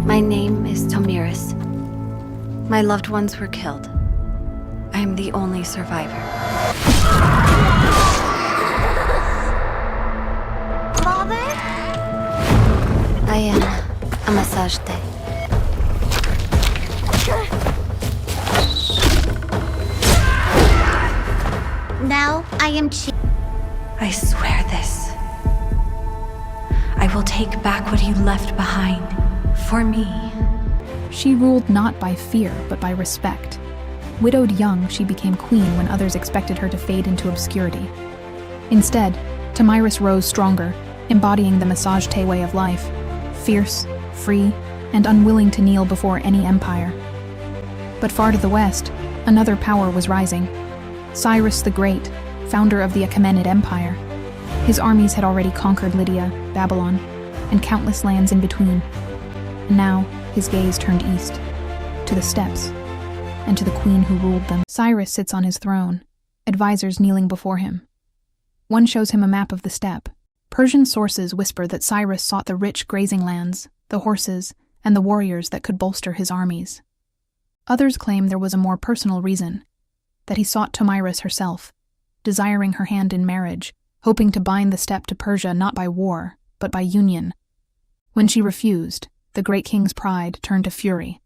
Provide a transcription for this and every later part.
My name is Tomiris. My loved ones were killed. I am the only survivor. Father? I am a massage tech. Now I am I swear this. I will take back what you left behind. For me. She ruled not by fear, but by respect. Widowed young, she became queen when others expected her to fade into obscurity. Instead, Tomiris rose stronger, embodying the massage te way of life, fierce, free, and unwilling to kneel before any empire. But far to the west, another power was rising. Cyrus the Great, founder of the Achaemenid Empire. His armies had already conquered Lydia, Babylon, and countless lands in between. And now, his gaze turned east, to the steppes, and to the queen who ruled them. Cyrus sits on his throne, advisors kneeling before him. One shows him a map of the steppe. Persian sources whisper that Cyrus sought the rich grazing lands, the horses, and the warriors that could bolster his armies. Others claim there was a more personal reason, that he sought Tomiris herself, desiring her hand in marriage, hoping to bind the steppe to Persia not by war, but by union. When she refused, the great king's pride turned to fury.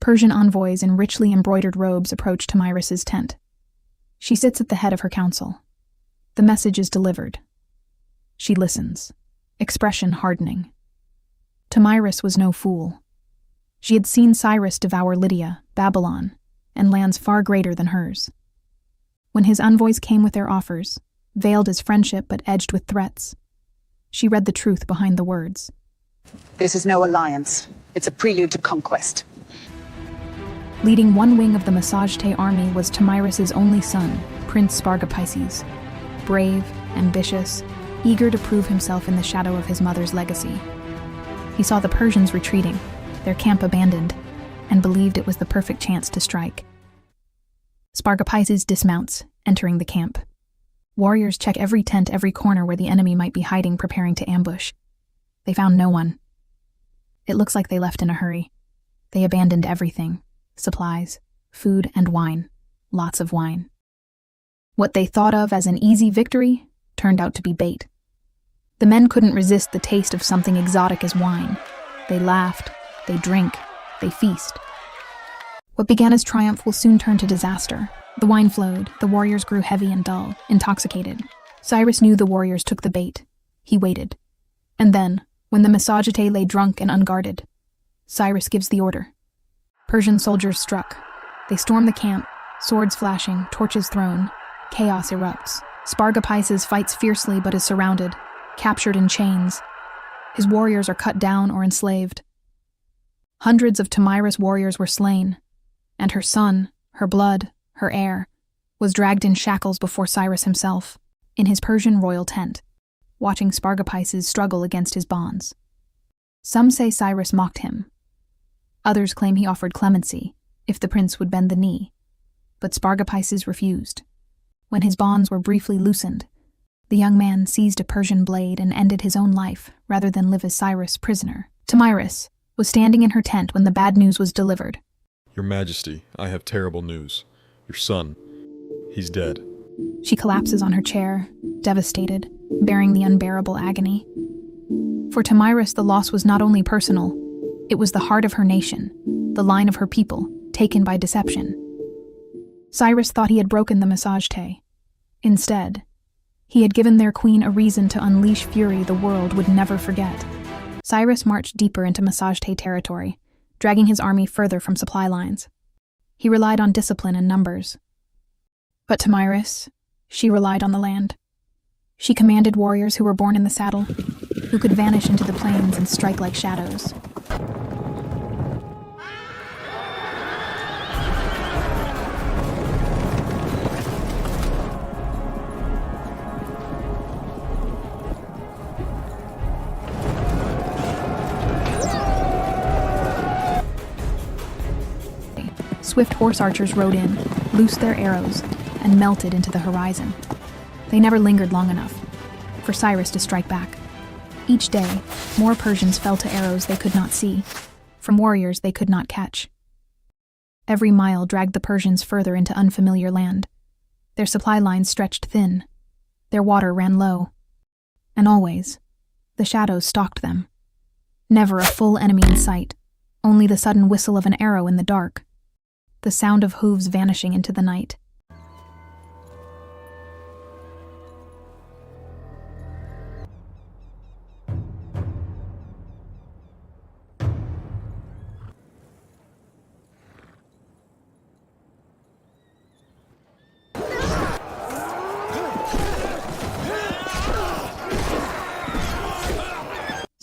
Persian envoys in richly embroidered robes approach Tomiris's tent. She sits at the head of her council. The message is delivered. She listens, expression hardening. Tomiris was no fool. She had seen Cyrus devour Lydia, Babylon, and lands far greater than hers. When his envoys came with their offers, veiled as friendship but edged with threats, she read the truth behind the words. This is no alliance. It's a prelude to conquest. Leading one wing of the Massagetei army was Tomiris's only son, Prince Spargapises. Brave, ambitious, eager to prove himself in the shadow of his mother's legacy. He saw the Persians retreating, their camp abandoned, and believed it was the perfect chance to strike. Spargapises dismounts, entering the camp. Warriors check every tent, every corner where the enemy might be hiding, preparing to ambush. They found no one. It looks like they left in a hurry. They abandoned everything. Supplies, food, and wine. Lots of wine. What they thought of as an easy victory turned out to be bait. The men couldn't resist the taste of something exotic as wine. They laughed, they drink, they feast. What began as triumph will soon turn to disaster. The wine flowed, the warriors grew heavy and dull, intoxicated. Cyrus knew the warriors took the bait. He waited. And then, when the Massagetei lay drunk and unguarded, Cyrus gives the order. Persian soldiers struck. They storm the camp, swords flashing, torches thrown. Chaos erupts. Spargapises fights fiercely but is surrounded, captured in chains. His warriors are cut down or enslaved. Hundreds of Tomiris warriors were slain, and her son, her blood, her heir, was dragged in shackles before Cyrus himself, in his Persian royal tent, watching Spargapises struggle against his bonds. Some say Cyrus mocked him. Others claim he offered clemency, if the prince would bend the knee. But Spargapises refused. When his bonds were briefly loosened, the young man seized a Persian blade and ended his own life rather than live as Cyrus' prisoner. Tomiris was standing in her tent when the bad news was delivered. Your Majesty, I have terrible news. Your son, he's dead. She collapses on her chair, devastated, bearing the unbearable agony. For Tomiris, the loss was not only personal, it was the heart of her nation, the line of her people, taken by deception. Cyrus thought he had broken the Massagetei. Instead, he had given their queen a reason to unleash fury the world would never forget. Cyrus marched deeper into Massagetei territory, dragging his army further from supply lines. He relied on discipline and numbers. But Tomiris, she relied on the land. She commanded warriors who were born in the saddle, who could vanish into the plains and strike like shadows. Swift horse archers rode in, loosed their arrows, and melted into the horizon. They never lingered long enough for Cyrus to strike back. Each day, more Persians fell to arrows they could not see. from warriors they could not catch. Every mile dragged the Persians further into unfamiliar land. Their supply lines stretched thin. Their water ran low. And always, the shadows stalked them. Never a full enemy in sight, only the sudden whistle of an arrow in the dark, the sound of hooves vanishing into the night.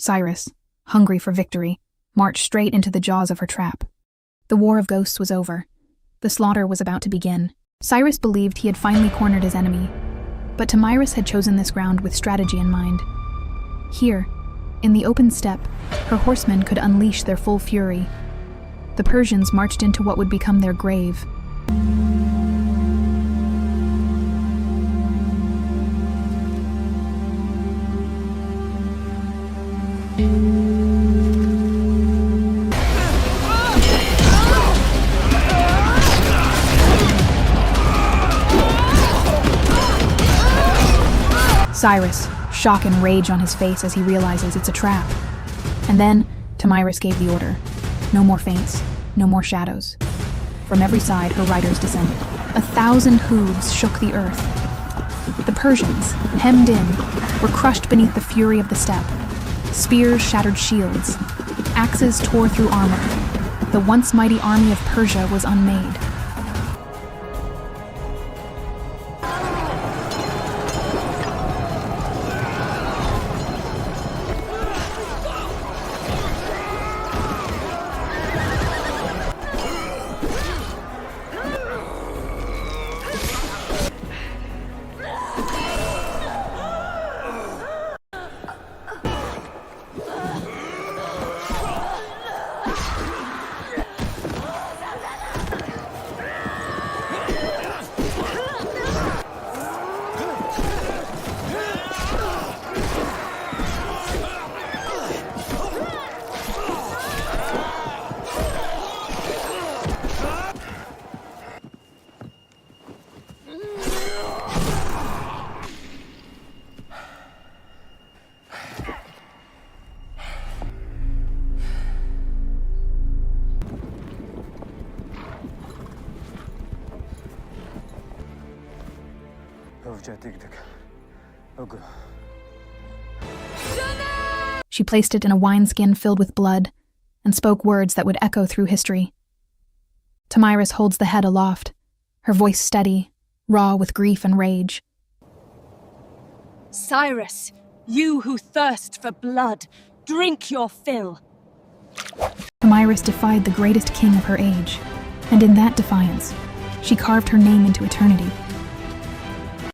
Cyrus, hungry for victory, marched straight into the jaws of her trap. The war of ghosts was over. The slaughter was about to begin. Cyrus believed he had finally cornered his enemy, but Tomyris had chosen this ground with strategy in mind. Here, in the open steppe, her horsemen could unleash their full fury. The Persians marched into what would become their grave. Cyrus, shock and rage on his face as he realizes it's a trap. And then, Tomyris gave the order. No more feints, no more shadows. From every side, her riders descended. 1,000 hooves shook the earth. The Persians, hemmed in, were crushed beneath the fury of the steppe. Spears shattered shields. Axes tore through armor. The once mighty army of Persia was unmade. She placed it in a wineskin filled with blood and spoke words that would echo through history. Tomyris holds the head aloft, her voice steady, raw with grief and rage. Cyrus, you who thirst for blood, drink your fill. Tomyris defied the greatest king of her age, and in that defiance, she carved her name into eternity.